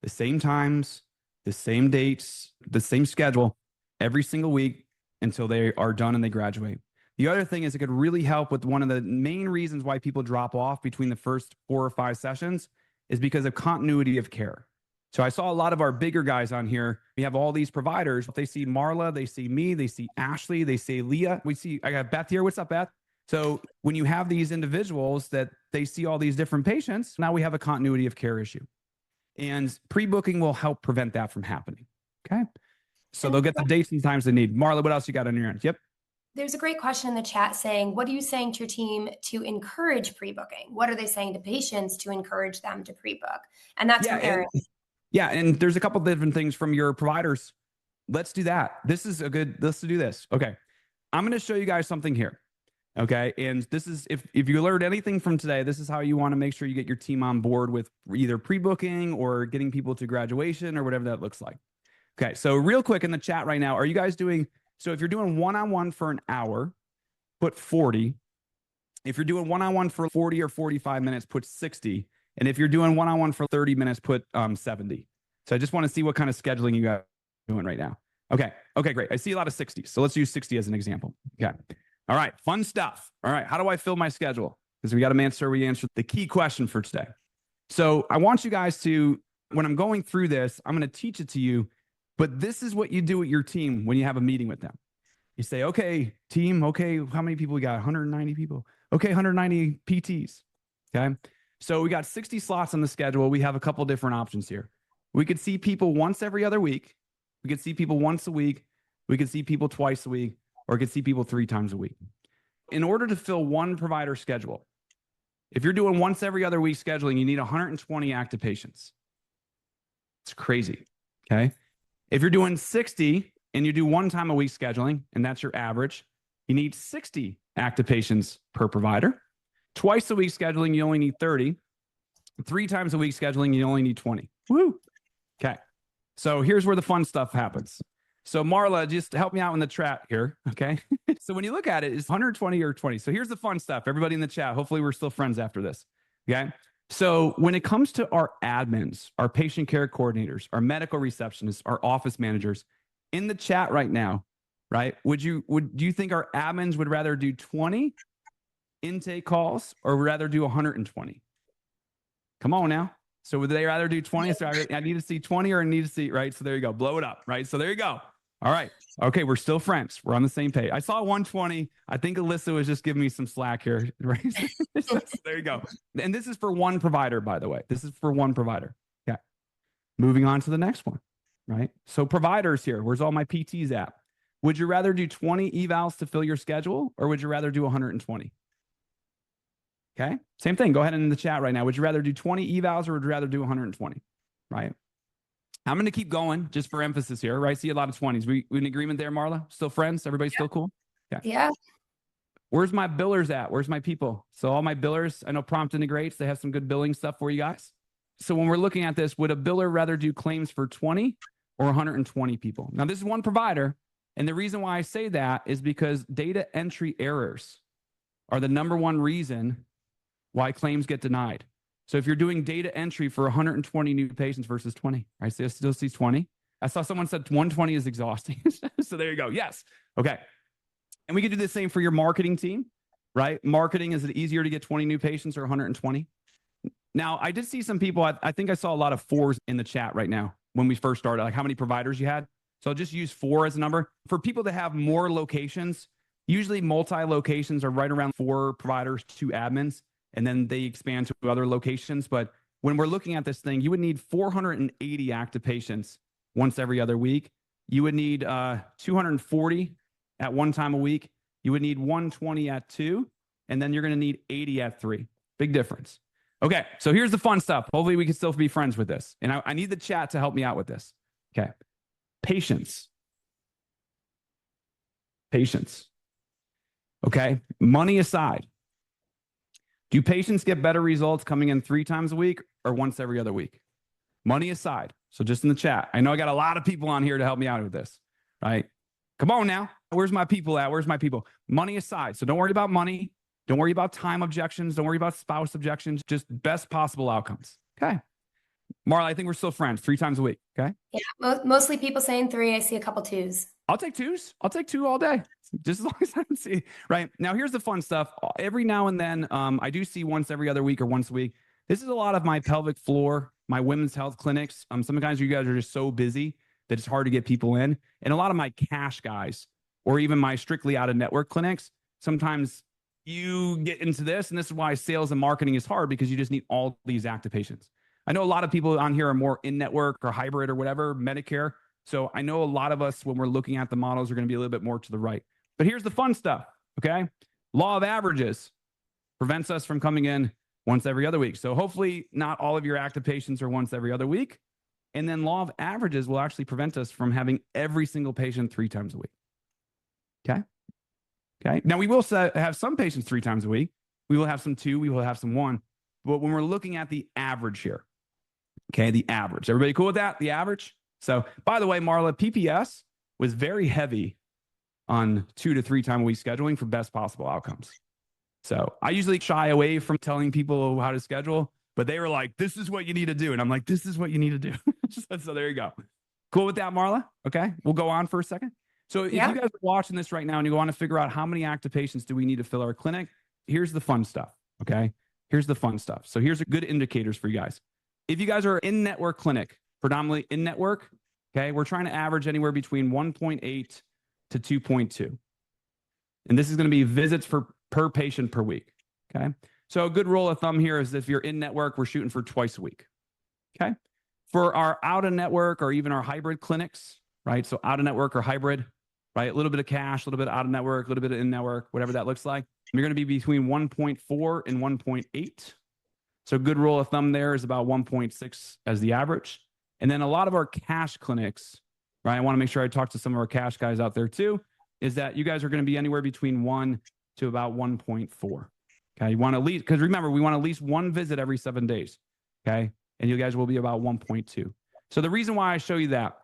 the same times, the same dates, the same schedule every single week until they are done and they graduate. The other thing is it could really help with one of the main reasons why people drop off between the first 4 or 5 sessions is because of continuity of care. So I saw a lot of our bigger guys on here. We have all these providers. They see Marla, they see me, they see Ashley, they see Leah. I got Beth here. What's up, Beth? So when you have these individuals that they see all these different patients, now we have a continuity of care issue. And pre-booking will help prevent that from happening. Okay. So they'll get the dates and times they need. Marla, what else you got on your end? Yep. There's a great question in the chat saying, what are you saying to your team to encourage pre-booking? What are they saying to patients to encourage them to pre-book? And that's from Aaron. And there's a couple of different things from your providers. Let's do that. Let's do this. Okay. I'm going to show you guys something here. Okay. And this is, if you learned anything from today, this is how you want to make sure you get your team on board with either pre-booking or getting people to graduation or whatever that looks like. Okay. So real quick in the chat right now, are you guys doing, so if you're doing one-on-one for an hour, put 40. If you're doing one-on-one for 40 or 45 minutes, put 60. And if you're doing one-on-one for 30 minutes, put 70. So I just want to see what kind of scheduling you guys are doing right now. Okay. Okay, great. I see a lot of 60s. So let's use 60 as an example. Okay. All right. Fun stuff. All right. How do I fill my schedule? Because we got to make sure we answer the key question for today. So I want you guys to, when I'm going through this, I'm going to teach it to you, but this is what you do with your team when you have a meeting with them. You say, okay, team, okay, how many people we got? 190 people. Okay, 190 PTs. Okay. So we got 60 slots on the schedule. We have a couple different options here. We could see people once every other week. We could see people once a week. We could see people twice a week, or we could see people 3 times a week. In order to fill one provider schedule, if you're doing once every other week scheduling, you need 120 active patients. It's crazy. Okay. If you're doing 60 and you do 1 time a week scheduling, and that's your average, you need 60 active patients per provider. Twice a week scheduling, you only need 30. 3 times a week scheduling, you only need 20. Woo. Okay. So here's where the fun stuff happens. So Marla, just help me out in the chat here. Okay. So when you look at it, it's 120 or 20. So here's the fun stuff. Everybody in the chat, hopefully we're still friends after this. Okay. So when it comes to our admins, our patient care coordinators, our medical receptionists, our office managers in the chat right now, right? Do you think our admins would rather do 20 intake calls or rather do 120? Come on now. So would they rather do 20? So I need to see 20 or I need to see, right? So there you go. Blow it up, right? So there you go. All right. Okay. We're still friends. We're on the same page. I saw 120. I think Alyssa was just giving me some slack here, right? So there you go. And this is for one provider, by the way. This is for one provider. Okay. Moving on to the next one, right? So providers here, where's all my PTs at? Would you rather do 20 evals to fill your schedule or would you rather do 120? Okay. Same thing. Go ahead in the chat right now. Would you rather do 20 evals or would you rather do 120? Right. I'm going to keep going just for emphasis here, right? See a lot of 20s. We in agreement there, Marla? Still friends? Everybody still cool? Yeah. Yeah. Where's my billers at? Where's my people? So all my billers, I know Prompt integrates. They have some good billing stuff for you guys. So when we're looking at this, would a biller rather do claims for 20 or 120 people? Now, this is one provider. And the reason why I say that is because data entry errors are the #1 reason why claims get denied. So if you're doing data entry for 120 new patients versus 20, right? So I still see 20. I saw someone said 120 is exhausting. So there you go. Yes. Okay. And we could do the same for your marketing team, right? Marketing, is it easier to get 20 new patients or 120? Now, I did see some people, I think I saw a lot of 4s in the chat right now when we first started, like how many providers you had. So I'll just use 4 as a number. For people that have more locations, usually multi-locations are right around 4 providers, 2 admins. And then they expand to other locations. But when we're looking at this thing, you would need 480 active patients once every other week. You would need 240 at 1 time a week. You would need 120 at 2. And then you're going to need 80 at 3. Big difference. Okay, so here's the fun stuff. Hopefully we can still be friends with this. And I need the chat to help me out with this. Okay, patience. Patience. Okay, money aside. Do patients get better results coming in 3 times a week or once every other week? Money aside. So just in the chat. I know I got a lot of people on here to help me out with this, right? Come on now. Where's my people at? Where's my people? Money aside. So don't worry about money. Don't worry about time objections. Don't worry about spouse objections. Just best possible outcomes. Okay. Marla, I think we're still friends 3 times a week. Okay. Yeah, mostly people saying 3. I see a couple 2s. I'll take 2s. I'll take 2 all day, just as long as I can see. Right now, here's the fun stuff. Every now and then, I do see once every other week or once a week. This is a lot of my pelvic floor, my women's health clinics. Sometimes you guys are just so busy that it's hard to get people in, and a lot of my cash guys, or even my strictly out of network clinics. Sometimes you get into this, and this is why sales and marketing is hard, because you just need all these active patients. I know a lot of people on here are more in network or hybrid or whatever, Medicare. So I know a lot of us, when we're looking at the models, are going to be a little bit more to the right. But here's the fun stuff, okay? Law of averages prevents us from coming in once every other week. So hopefully not all of your active patients are once every other week. And then law of averages will actually prevent us from having every single patient 3 times a week. Okay? Okay. Now, we will have some patients 3 times a week. We will have some 2. We will have some 1. But when we're looking at the average here, okay, the average. Everybody cool with that? The average? So, by the way, Marla, PPS was very heavy on 2 to 3 time a week scheduling for best possible outcomes. So I usually shy away from telling people how to schedule, but they were like, this is what you need to do. And I'm like, this is what you need to do. So there you go. Cool with that, Marla? Okay. We'll go on for a second. So if you guys are watching this right now and you want to figure out how many active patients do we need to fill our clinic, here's the fun stuff. Okay. Here's the fun stuff. So here's good indicators for you guys. If you guys are in network clinic, predominantly in network, okay, we're trying to average anywhere between 1.8 to 2.2. And this is going to be visits per patient per week. Okay. So a good rule of thumb here is if you're in network, we're shooting for twice a week. Okay. For our out of network or even our hybrid clinics, right? So out of network or hybrid, right? A little bit of cash, a little bit out of network, a little bit of in network, whatever that looks like. You're going to be between 1.4 and 1.8. So good rule of thumb there is about 1.6 as the average. And then a lot of our cash clinics, right? I want to make sure I talk to some of our cash guys out there too, is that you guys are going to be anywhere between 1 to about 1.4. Okay. You want to least, because remember, we want at least 1 visit every 7 days. Okay. And you guys will be about 1.2. So the reason why I show you that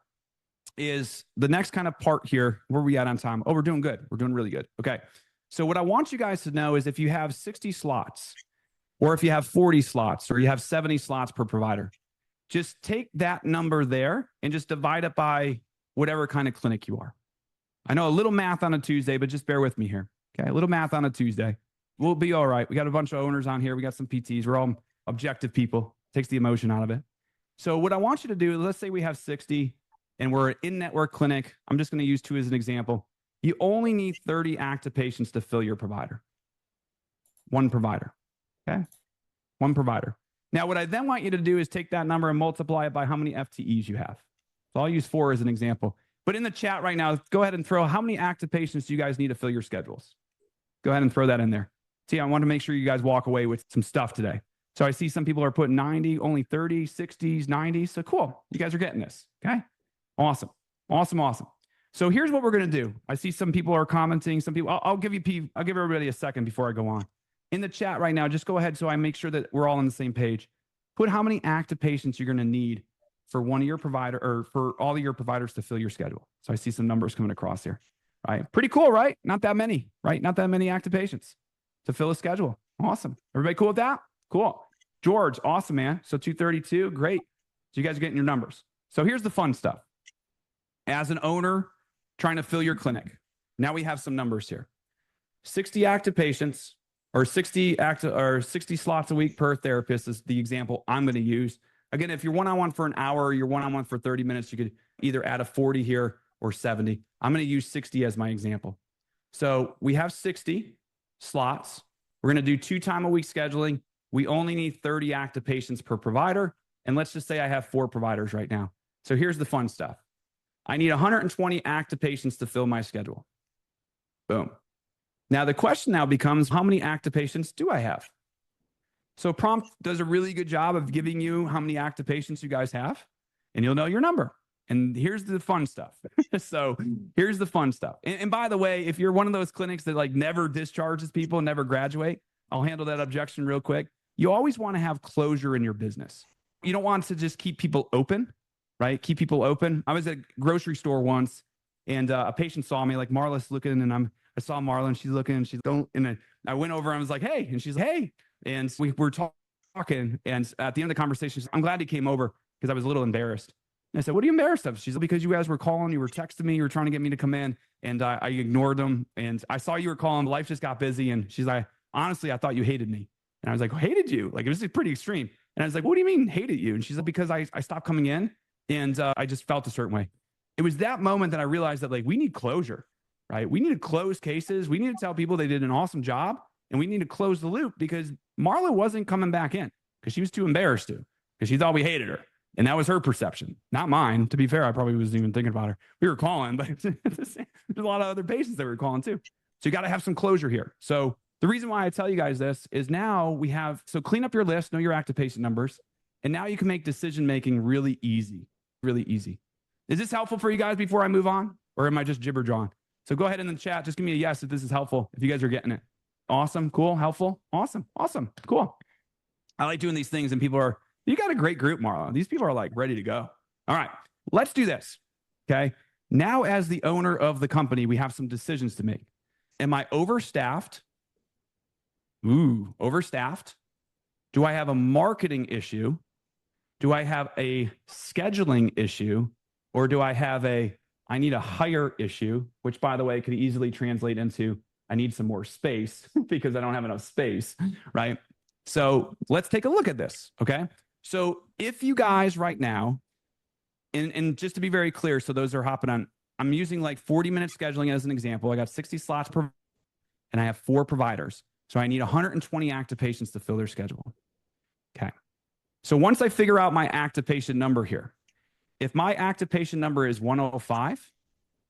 is the next kind of part here. Where are we at on time? Oh, we're doing good. We're doing really good. Okay. So what I want you guys to know is if you have 60 slots, or if you have 40 slots, or you have 70 slots per provider, just take that number there and just divide it by whatever kind of clinic you are. I know a little math on a Tuesday, but just bear with me here. Okay. A little math on a Tuesday. We'll be all right. We got a bunch of owners on here. We got some PTs. We're all objective people. Takes the emotion out of it. So what I want you to do, let's say we have 60 and we're an in-network clinic. I'm just going to use 2 as an example. You only need 30 active patients to fill your provider. 1 provider. Okay. 1 provider. Now, what I then want you to do is take that number and multiply it by how many FTEs you have. So I'll use 4 as an example. But in the chat right now, go ahead and throw how many active patients do you guys need to fill your schedules? Go ahead and throw that in there. See, I want to make sure you guys walk away with some stuff today. So I see some people are putting 90, only 30, 60s, 90s. So cool. You guys are getting this. Okay. Awesome. Awesome. Awesome. So here's what we're going to do. I see some people are commenting. Some people, I'll give everybody a second before I go on. In the chat right now, just go ahead so I make sure that we're all on the same page. Put how many active patients you're going to need for one of your provider or for all of your providers to fill your schedule. So I see some numbers coming across here. Right. Pretty cool, right? Not that many, right? Not that many active patients to fill a schedule. Awesome. Everybody cool with that? Cool. George, awesome, man. So 232, great. So you guys are getting your numbers. So here's the fun stuff. As an owner trying to fill your clinic, now we have some numbers here. 60 active patients or 60 slots a week per therapist is the example I'm going to use. Again, if you're one-on-one for an hour or you're one-on-one for 30 minutes, you could either add a 40 here or 70. I'm going to use 60 as my example. So we have 60 slots. We're going to do 2 time a week scheduling. We only need 30 active patients per provider. And let's just say I have 4 providers right now. So here's the fun stuff. I need 120 active patients to fill my schedule. Boom. Now the question now becomes, how many active patients do I have? So Prompt does a really good job of giving you how many active patients you guys have, and you'll know your number. And here's the fun stuff. So here's the fun stuff. And by the way, if you're one of those clinics that like never discharges people, never graduate, I'll handle that objection real quick. You always want to have closure in your business. You don't want to just keep people open, right? Keep people open. I was at a grocery store once and a patient saw me, like Marla's looking, and I saw Marla and she's looking and she's going, and I went over and I was like, hey, and she's like, hey. And we were talking. And at the end of the conversation, I'm glad he came over because I was a little embarrassed. And I said, what are you embarrassed of? She's like, because you guys were calling, you were texting me, you were trying to get me to come in. And I ignored them. And I saw you were calling, life just got busy. And she's like, honestly, I thought you hated me. And I was like, hated you? Like, it was pretty extreme. And I was like, what do you mean hated you? And she's like, because I stopped coming in and I just felt a certain way. It was that moment that I realized that like we need closure, right? We need to close cases. We need to tell people they did an awesome job and we need to close the loop because Marla wasn't coming back in because she was too embarrassed to, because she thought we hated her. And that was her perception, not mine. To be fair, I probably wasn't even thinking about her. We were calling, but there's a lot of other patients that we were calling too. So you got to have some closure here. So the reason why I tell you guys this is now we have, so clean up your list, know your active patient numbers, and now you can make decision-making really easy, really easy. Is this helpful for you guys before I move on? Or am I just jibber jawing? So go ahead in the chat. Just give me a yes if this is helpful, if you guys are getting it. Awesome, cool, helpful, awesome, awesome, cool. I like doing these things and people are, you got a great group, Marla. These people are like ready to go. All right, let's do this, okay? Now as the owner of the company, we have some decisions to make. Am I overstaffed? Ooh, overstaffed. Do I have a marketing issue? Do I have a scheduling issue? Or do I have I need a hire issue, which by the way, could easily translate into, I need some more space because I don't have enough space, right? So let's take a look at this, okay? So if you guys right now, and just to be very clear, so those are hopping on, I'm using like 40-minute scheduling as an example. I got 60 slots per, and I have 4 providers. So I need 120 active patients to fill their schedule. Okay. So once I figure out my active patient number here, if my active patient number is 105,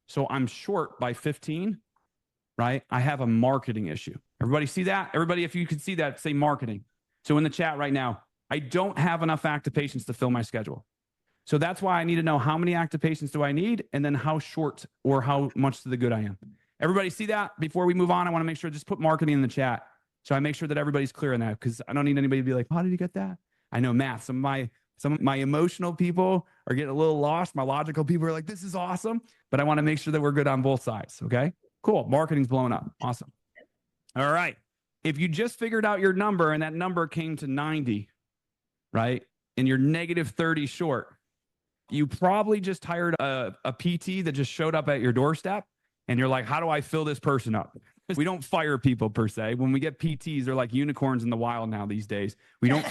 so I'm short by 15, right? I have a marketing issue. Everybody see that? Everybody, if you could see that, say marketing. So in the chat right now, I don't have enough active patients to fill my schedule. So that's why I need to know how many active patients do I need and then how short or how much to the good I am. Everybody see that? Before we move on, I want to make sure, just put marketing in the chat. So I make sure that everybody's clear on that because I don't need anybody to be like, how did you get that? I know math. Some of my emotional people are getting a little lost. My logical people are like, this is awesome. But I want to make sure that we're good on both sides. Okay, cool. Marketing's blowing up. Awesome. All right. If you just figured out your number and that number came to 90, right? And you're negative 30 short, you probably just hired a PT that just showed up at your doorstep and you're like, how do I fill this person up? We don't fire people per se. When we get PTs, they're like unicorns in the wild now these days. We don't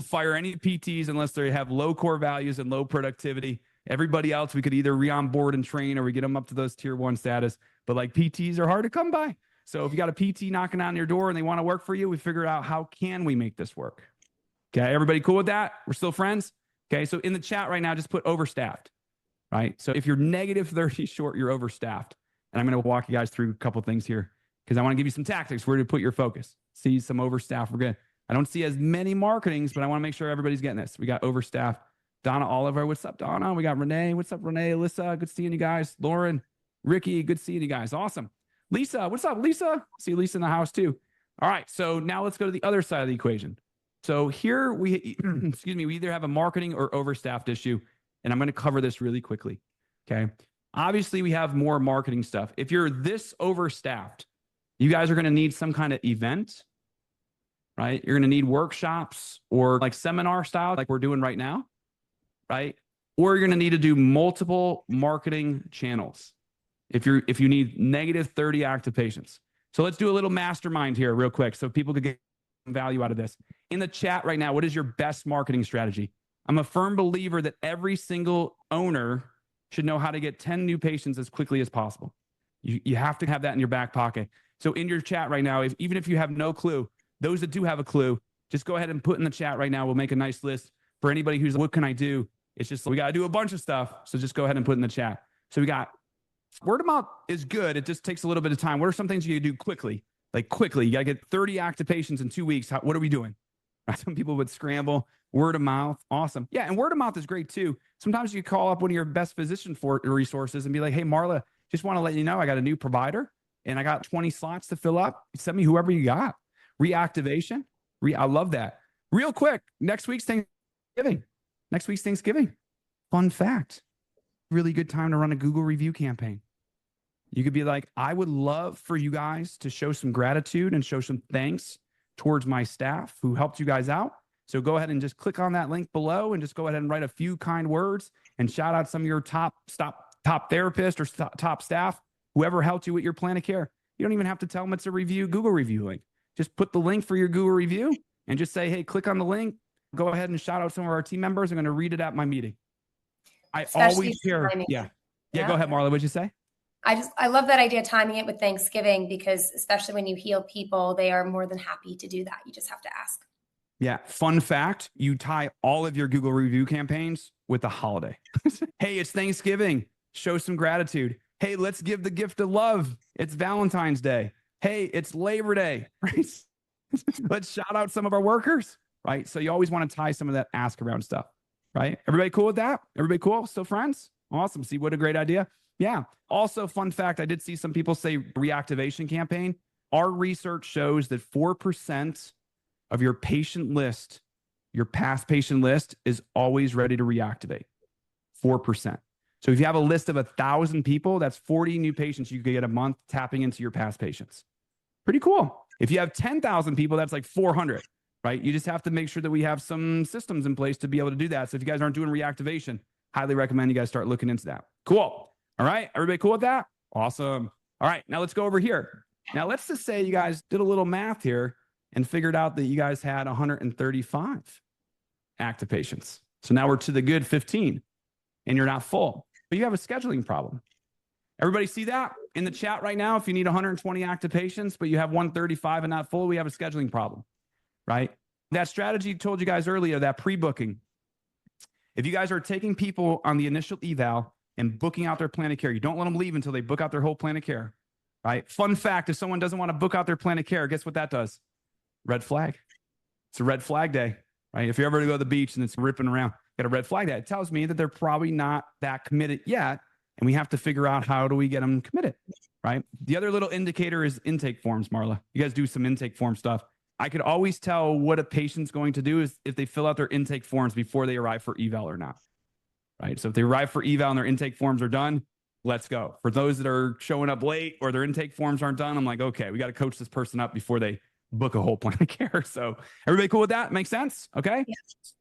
fire any PTs unless they have low core values and low productivity. Everybody else we could either re-onboard and train or we get them up to those tier 1 status. But like PTs are hard to come by. So if you got a PT knocking on your door and they want to work for you, we figure out how can we make this work. Okay, everybody cool with that? We're still friends? Okay, so in the chat right now, just put overstaffed, right? So if you're negative 30 short, you're overstaffed. And I'm going to walk you guys through a couple things here because I want to give you some tactics where to put your focus. See some overstaffed. We're good. I don't see as many marketings, but I want to make sure everybody's getting this. We got overstaffed. Donna Oliver, what's up, Donna? We got Renee. What's up, Renee? Alyssa, good seeing you guys. Lauren, Ricky, good seeing you guys. Awesome. Lisa, what's up, Lisa? See Lisa in the house too. All right, so now let's go to the other side of the equation. So here we, excuse me, we either have a marketing or overstaffed issue, and I'm going to cover this really quickly, okay? Obviously, we have more marketing stuff. If you're this overstaffed, you guys are going to need some kind of event, right? You're going to need workshops or like seminar style like we're doing right now, right? Or you're going to need to do multiple marketing channels if you need negative 30 active patients. So let's do a little mastermind here real quick so people could get value out of this. In the chat right now, what is your best marketing strategy? I'm a firm believer that every single owner should know how to get 10 new patients as quickly as possible. You have to have that in your back pocket. So in your chat right now, even if you have no clue, those that do have a clue, just go ahead and put in the chat right now. We'll make a nice list for anybody who's, what can I do? It's just, we got to do a bunch of stuff. So just go ahead and put in the chat. So we got word of mouth is good. It just takes a little bit of time. What are some things you can do quickly? Like quickly, you got to get 30 active patients in 2 weeks. What are we doing? Some people would scramble. Word of mouth. Awesome. Yeah. And word of mouth is great too. Sometimes you call up one of your best physician resources and be like, hey, Marla, just want to let you know, I got a new provider and I got 20 slots to fill up. Send me whoever you got. Reactivation. I love that. Real quick. Next week's Thanksgiving. Fun fact. Really good time to run a Google review campaign. You could be like, I would love for you guys to show some gratitude and show some thanks towards my staff who helped you guys out. So go ahead and just click on that link below and just go ahead and write a few kind words and shout out some of your top therapists or top staff, whoever helped you with your plan of care. You don't even have to tell them it's a review, Google review link. Just put the link for your Google review and just say, hey, click on the link. Go ahead and shout out some of our team members. I'm going to read it at my meeting. Especially always hear. Yeah. Go ahead, Marla. What'd you say? I love that idea, timing it with Thanksgiving, because especially when you heal people, they are more than happy to do that. You just have to ask. Yeah. Fun fact, you tie all of your Google review campaigns with the holiday. Hey, it's Thanksgiving. Show some gratitude. Hey, let's give the gift of love. It's Valentine's Day. Hey, it's Labor Day, right? Let's shout out some of our workers, right? So you always want to tie some of that ask around stuff, right? Everybody cool with that? Everybody cool? Still friends? Awesome. See, what a great idea. Yeah. Also, fun fact, I did see some people say reactivation campaign. Our research shows that 4% of your patient list, your past patient list, is always ready to reactivate. 4%. So if you have a list of 1,000 people, that's 40 new patients you could get a month tapping into your past patients. Pretty cool. If you have 10,000 people, that's like 400, right? You just have to make sure that we have some systems in place to be able to do that. So if you guys aren't doing reactivation, highly recommend you guys start looking into that. Cool. All right. Everybody cool with that? Awesome. All right. Now let's go over here. Now let's just say you guys did a little math here and figured out that you guys had 135 active patients. So now we're to the good 15 and you're not full, but you have a scheduling problem. Everybody see that in the chat right now? If you need 120 active patients, but you have 135 and not full, we have a scheduling problem, right? That strategy told you guys earlier, that pre-booking. If you guys are taking people on the initial eval and booking out their plan of care, you don't let them leave until they book out their whole plan of care, right? Fun fact, if someone doesn't want to book out their plan of care, guess what that does? Red flag. It's a red flag day, right? If you're ever to go to the beach and it's ripping around, got a red flag day. It tells me that they're probably not that committed yet. And we have to figure out how do we get them committed, right? The other little indicator is intake forms, Marla. You guys do some intake form stuff. I could always tell what a patient's going to do is if they fill out their intake forms before they arrive for eval or not, right? So if they arrive for eval and their intake forms are done, let's go. For those that are showing up late or their intake forms aren't done, I'm like, okay, we got to coach this person up before they book a whole plan of care. So everybody cool with that? Makes sense? Okay. Yeah.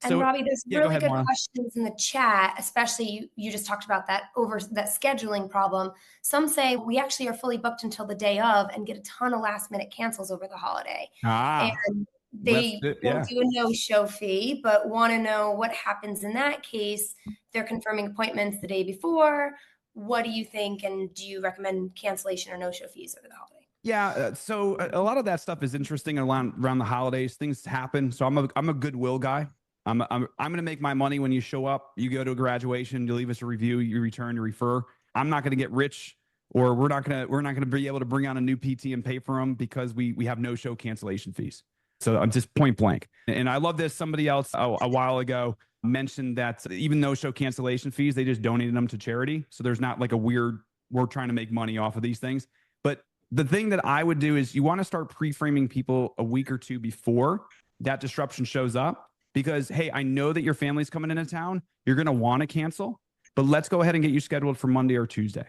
And so, Robbie, there's really good Marla. questions in the chat, especially you just talked about that scheduling problem. Some say we actually are fully booked until the day of and get a ton of last minute cancels over the holiday. And they do a no-show fee, but want to know what happens in that case. They're confirming appointments the day before. What do you think? And do you recommend cancellation or no-show fees over the holiday? Yeah, so a lot of that stuff is interesting around the holidays. Things happen. So I'm a goodwill guy. I'm going to make my money when you show up. You go to a graduation, you leave us a review, you return, you refer. I'm not going to get rich, or we're not going to be able to bring on a new PT and pay for them because we have no show cancellation fees. So I'm just point blank. And I love this. Somebody else a while ago mentioned that even no show cancellation fees, they just donated them to charity. So there's not like a weird, we're trying to make money off of these things. But the thing that I would do is you want to start pre-framing people a week or two before that disruption shows up, because, hey, I know that your family's coming into town. You're going to want to cancel, but let's go ahead and get you scheduled for Monday or Tuesday.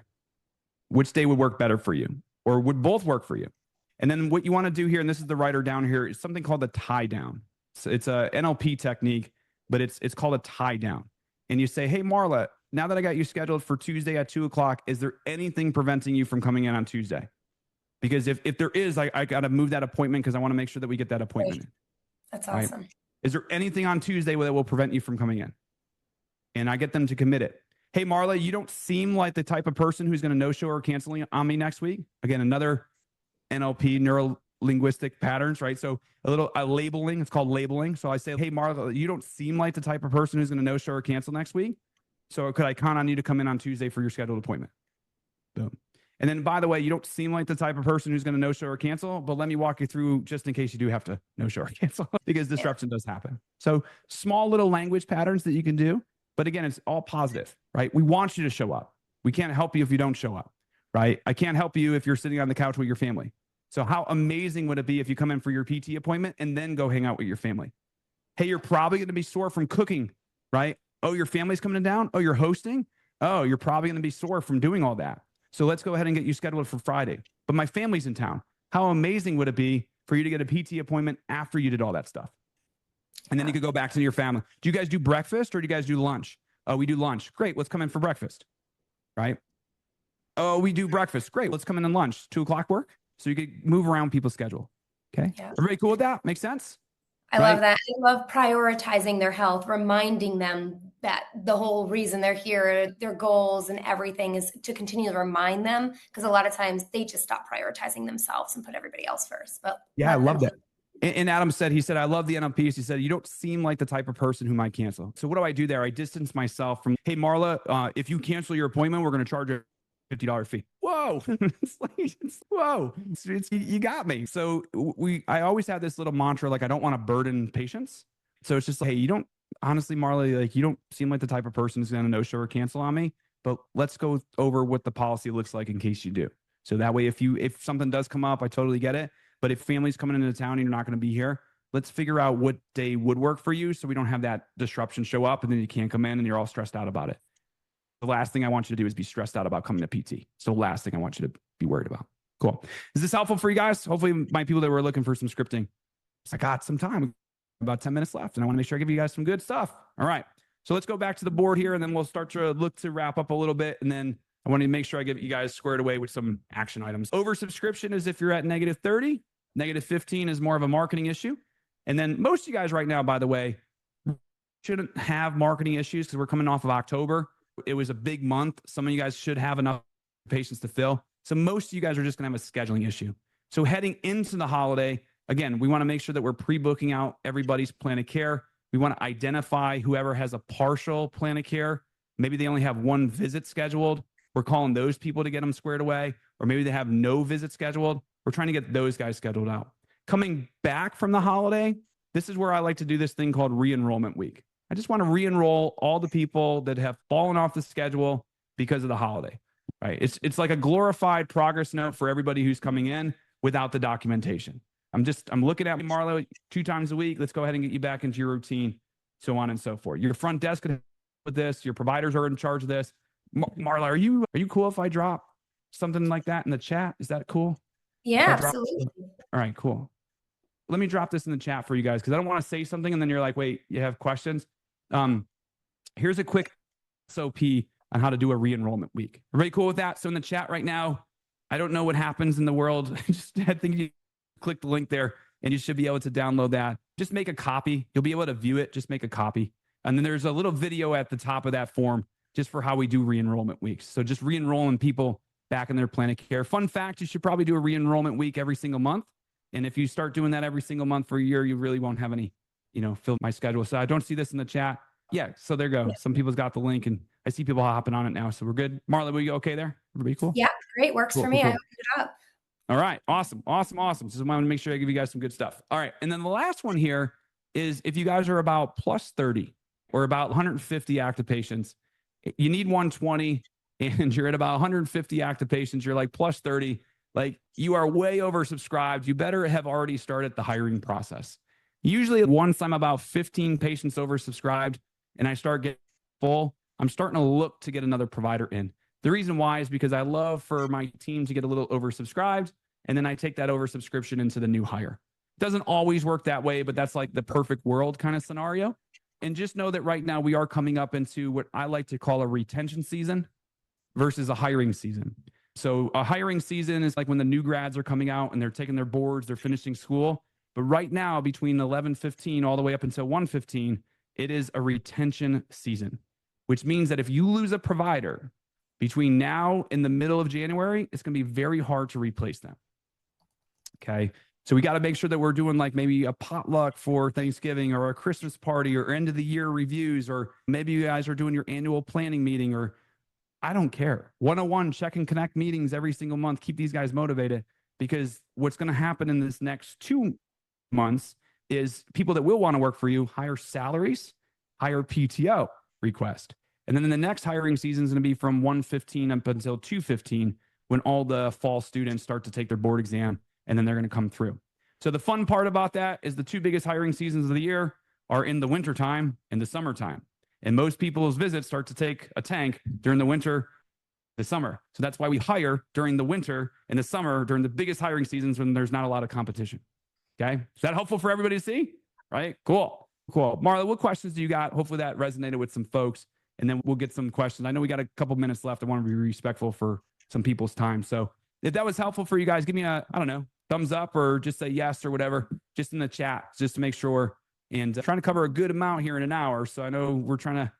Which day would work better for you, or would both work for you? And then what you want to do here, and this is the writer down here, is something called a tie down. So it's a NLP technique, but it's called a tie down. And you say, hey, Marla, now that I got you scheduled for Tuesday at 2:00, is there anything preventing you from coming in on Tuesday? Because if there is, I got to move that appointment because I want to make sure that we get that appointment in. That's awesome. Right? Is there anything on Tuesday that will prevent you from coming in? And I get them to commit it. Hey, Marla, you don't seem like the type of person who's going to no-show or canceling on me next week. Again, another NLP, neuro-linguistic patterns, right? So a labeling, it's called labeling. So I say, hey, Marla, you don't seem like the type of person who's going to no-show or cancel next week. So could I count on you to come in on Tuesday for your scheduled appointment? Boom. And then, by the way, you don't seem like the type of person who's going to no-show or cancel, but let me walk you through just in case you do have to no-show or cancel because disruption does happen. So small little language patterns that you can do. But again, it's all positive, right? We want you to show up. We can't help you if you don't show up, right? I can't help you if you're sitting on the couch with your family. So how amazing would it be if you come in for your PT appointment and then go hang out with your family? Hey, you're probably going to be sore from cooking, right? Oh, your family's coming down? Oh, you're hosting? Oh, you're probably going to be sore from doing all that. So let's go ahead and get you scheduled for Friday. But my family's in town. How amazing would it be for you to get a PT appointment after you did all that stuff? And then you could go back to your family. Do you guys do breakfast or do you guys do lunch? Oh, we do lunch. Great. Let's come in for breakfast. Right? Oh, we do breakfast. Great. Let's come in and lunch. 2 o'clock work? So you could move around people's schedule. Okay. Yeah. Everybody cool with that? Makes sense? I love that. I love prioritizing their health, reminding them that the whole reason they're here, their goals and everything is to continue to remind them, because a lot of times they just stop prioritizing themselves and put everybody else first. But yeah, I love that. And Adam said, he said, I love the NLPs. He said, you don't seem like the type of person who might cancel. So what do I do there? I distance myself from, hey, Marla, if you cancel your appointment, we're going to charge a $50 fee. Whoa. Whoa. You got me. So I always have this little mantra, like, I don't want to burden patients. So it's just like, hey, you don't, honestly, Marla, like, you don't seem like the type of person who's going to no-show or cancel on me, but let's go over what the policy looks like in case you do. So that way, if something does come up, I totally get it. But if family's coming into town and you're not going to be here, let's figure out what day would work for you so we don't have that disruption show up and then you can't come in and you're all stressed out about it. The last thing I want you to do is be stressed out about coming to PT. So the last thing I want you to be worried about. Cool. Is this helpful for you guys? Hopefully my people that were looking for some scripting. I got some time, about 10 minutes left, and I want to make sure I give you guys some good stuff. All right. So let's go back to the board here and then we'll start to look to wrap up a little bit. And then I want to make sure I get you guys squared away with some action items. Oversubscription is if you're at -30, -15 is more of a marketing issue. And then most of you guys right now, by the way, shouldn't have marketing issues because we're coming off of October. It was a big month. Some of you guys should have enough patients to fill. So most of you guys are just going to have a scheduling issue. So heading into the holiday, again, we want to make sure that we're pre-booking out everybody's plan of care. We want to identify whoever has a partial plan of care. Maybe they only have 1 visit scheduled. We're calling those people to get them squared away. Or maybe they have no visit scheduled. We're trying to get those guys scheduled out. Coming back from the holiday, this is where I like to do this thing called re-enrollment week. I just want to re-enroll all the people that have fallen off the schedule because of the holiday, right? It's like a glorified progress note for everybody who's coming in without the documentation. I'm looking at Marla 2 times a week. Let's go ahead and get you back into your routine, so on and so forth. Your front desk can help with this. Your providers are in charge of this. Marla, are you cool if I drop something like that in the chat? Is that cool? Yeah, absolutely. All right, cool. Let me drop this in the chat for you guys because I don't want to say something and then you're like, wait, you have questions? Here's a quick SOP on how to do a re-enrollment week. Everybody cool with that? So in the chat right now, I don't know what happens in the world. I think you click the link there and you should be able to download that. Just make a copy. You'll be able to view it. Just make a copy. And then there's a little video at the top of that form just for how we do re-enrollment weeks. So just re-enrolling people back in their plan of care. Fun fact, you should probably do a re-enrollment week every single month. And if you start doing that every single month for a year, you really won't have any, fill my schedule. So I don't see this in the chat. Yeah. So there you go. Some people's got the link and I see people hopping on it now. So we're good. Marla, were you okay there? Everybody cool? Yeah. Great. Works for me. Cool. I hooked it up. All right. Awesome. Awesome. Awesome. So I want to make sure I give you guys some good stuff. All right. And then the last one here is if you guys are about +30 or about 150 active patients, you need 120 and you're at about 150 active patients, you're like +30, like you are way oversubscribed. You better have already started the hiring process. Usually once I'm about 15 patients oversubscribed and I start getting full, I'm starting to look to get another provider in. The reason why is because I love for my team to get a little oversubscribed and then I take that oversubscription into the new hire. It doesn't always work that way, but that's like the perfect world kind of scenario. And just know that right now we are coming up into what I like to call a retention season versus a hiring season. So a hiring season is like when the new grads are coming out and they're taking their boards, they're finishing school. But right now, between 11:15 all the way up until 1:15, it is a retention season, which means that if you lose a provider between now and the middle of January, it's going to be very hard to replace them. Okay. So we got to make sure that we're doing like maybe a potluck for Thanksgiving or a Christmas party or end of the year reviews, or maybe you guys are doing your annual planning meeting, or I don't care. 101 check and connect meetings every single month. Keep these guys motivated, because what's going to happen in this next 2 months is people that will want to work for you, higher salaries, higher PTO request. And then in the next hiring season is going to be from 1:15 up until 2:15 when all the fall students start to take their board exam, and then they're going to come through. So the fun part about that is the 2 biggest hiring seasons of the year are in the wintertime and the summertime. And most people's visits start to take a tank during the winter the summer. So that's why we hire during the winter and the summer during the biggest hiring seasons when there's not a lot of competition. Okay. Is that helpful for everybody to see? Right? Cool. Cool. Marla, what questions do you got? Hopefully that resonated with some folks, and then we'll get some questions. I know we got a couple minutes left. I want to be respectful for some people's time. So if that was helpful for you guys, give me a, I don't know, thumbs up or just say yes or whatever, just in the chat, just to make sure. And trying to cover a good amount here in an hour. So I know we're trying to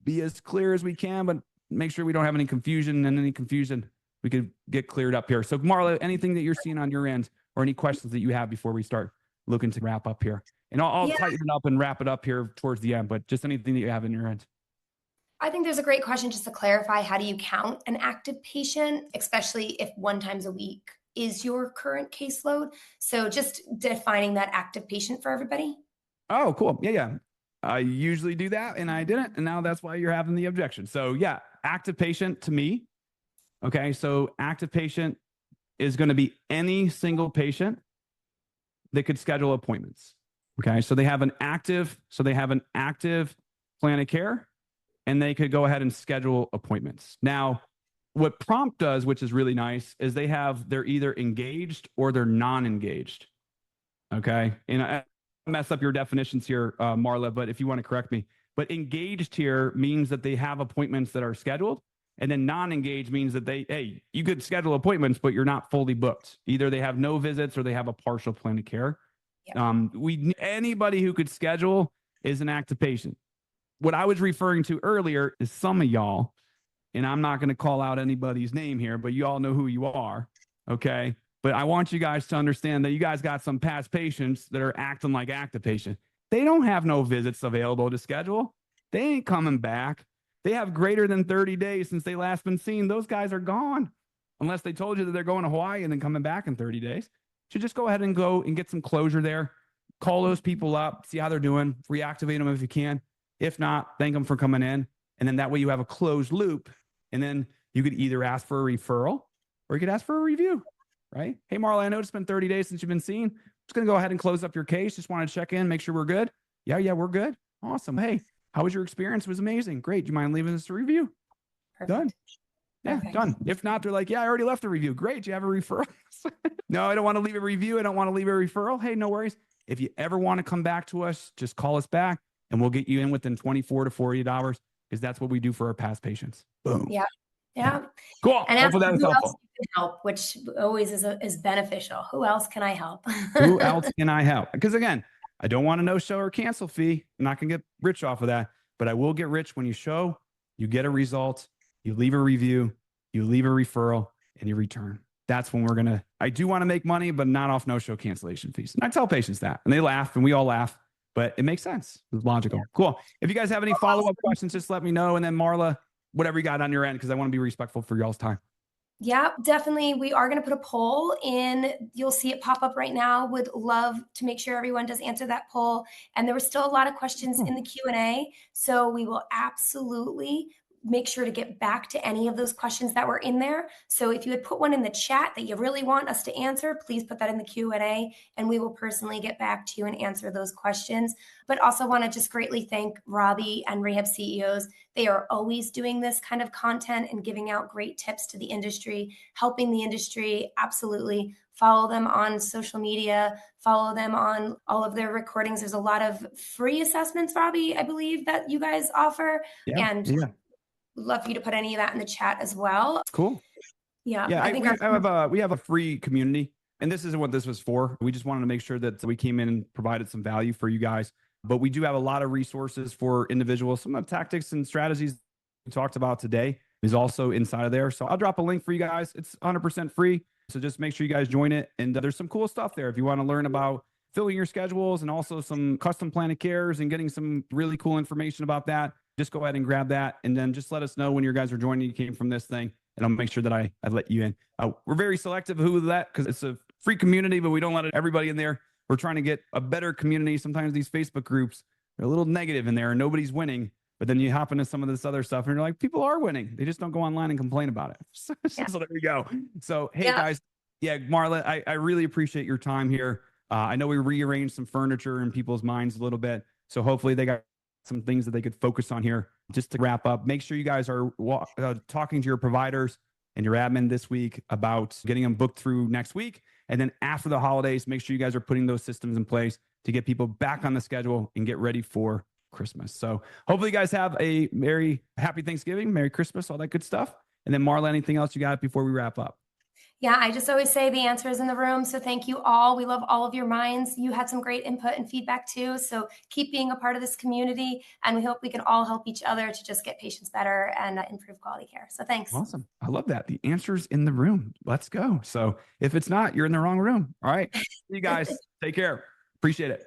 be as clear as we can, but make sure we don't have any confusion, and any confusion we could get cleared up here. So Marla, anything that you're seeing on your end or any questions that you have before we start looking to wrap up here? And I'll tighten it up and wrap it up here towards the end, but just anything that you have in your end. I think there's a great question just to clarify. How do you count an active patient, especially if 1 time a week is your current caseload? So just defining that active patient for everybody. Oh, cool. Yeah. I usually do that and I didn't. And now that's why you're having the objection. So yeah, active patient to me. Okay. So active patient is going to be any single patient that could schedule appointments. Okay. So they have an active plan of care, and they could go ahead and schedule appointments. Now, what Prompt does, which is really nice, is they're either engaged or they're non-engaged. Okay. And I mess up your definitions here, Marla, but if you want to correct me, but engaged here means that they have appointments that are scheduled. And then non-engaged means that you could schedule appointments, but you're not fully booked. Either they have no visits or they have a partial plan of care. Yep. Anybody who could schedule is an active patient. What I was referring to earlier is some of y'all, and I'm not going to call out anybody's name here, but you all know who you are. Okay. But I want you guys to understand that you guys got some past patients that are acting like active patients. They don't have no visits available to schedule. They ain't coming back. They have greater than 30 days since they last been seen. Those guys are gone. Unless they told you that they're going to Hawaii and then coming back in 30 days. So just go ahead and go and get some closure there. Call those people up, see how they're doing, reactivate them if you can. If not, thank them for coming in. And then that way you have a closed loop. And then you could either ask for a referral or you could ask for a review, right? Hey, Marla, I know it's been 30 days since you've been seen. Just going to go ahead and close up your case. Just want to check in, make sure we're good. Yeah, we're good. Awesome. Hey, how was your experience? It was amazing. Great. Do you mind leaving us a review? Perfect. Done. Yeah, perfect. Done. If not, they're like, yeah, I already left a review. Great. Do you have a referral? No, I don't want to leave a review. I don't want to leave a referral. Hey, no worries. If you ever want to come back to us, just call us back and we'll get you in within 24 to 48 hours because that's what we do for our past patients. Boom. Yeah. Cool. And hopefully that was helpful. Help, which always is beneficial. Who else can I help? Who else can I help? Because again, I don't want a no-show or cancel fee. I'm not going to get rich off of that, but I will get rich when you show, you get a result, you leave a review, you leave a referral, and you return. That's when I do want to make money, but not off no-show cancellation fees. And I tell patients that, and they laugh, and we all laugh, but it makes sense. It's logical. Yeah. Cool. If you guys have any follow-up questions, just let me know. And then Marla, whatever you got on your end, because I want to be respectful for y'all's time. Yeah, definitely. We are going to put a poll in. You'll see it pop up right now. Would love to make sure everyone does answer that poll. And there were still a lot of questions in the Q&A. So we will absolutely make sure to get back to any of those questions that were in there. So if you had put one in the chat that you really want us to answer, please put that in the Q&A and we will personally get back to you and answer those questions. But also want to just greatly thank Robbie and Rehab CEOs. They are always doing this kind of content and giving out great tips to the industry, helping the industry. Absolutely. Follow them on social media, follow them on all of their recordings. There's a lot of free assessments, Robbie, I believe that you guys offer. Love for you to put any of that in the chat as well. Cool. Yeah. I think we have a free community, and this isn't what this was for. We just wanted to make sure that we came in and provided some value for you guys. But we do have a lot of resources for individuals. Some of the tactics and strategies we talked about today is also inside of there. So I'll drop a link for you guys. It's 100% free. So just make sure you guys join it. And there's some cool stuff there if you want to learn about filling your schedules and also some custom plan of cares and getting some really cool information about that. Just go ahead and grab that. And then just let us know when you guys are joining. You came from this thing, and I'll make sure that I let you in. We're very selective of who that, because it's a free community, but we don't let everybody in there. We're trying to get a better community. Sometimes these Facebook groups are a little negative in there and nobody's winning. But then you hop into some of this other stuff and you're like, people are winning. They just don't go online and complain about it. So there we go. So, hey guys. Yeah, Marla, I really appreciate your time here. I know we rearranged some furniture in people's minds a little bit. So hopefully they got some things that they could focus on here. Just to wrap up, make sure you guys are talking to your providers. and your admin this week about getting them booked through next week. And then after the holidays, make sure you guys are putting those systems in place to get people back on the schedule and get ready for Christmas. So hopefully you guys have a very happy Thanksgiving, Merry Christmas, all that good stuff. And then Marla, anything else you got before we wrap up? Yeah, I just always say the answer is in the room. So thank you all. We love all of your minds. You had some great input and feedback too. So keep being a part of this community. And we hope we can all help each other to just get patients better and improve quality care. So thanks. Awesome. I love that. The answer's in the room. Let's go. So if it's not, you're in the wrong room. All right. See you guys. Take care. Appreciate it.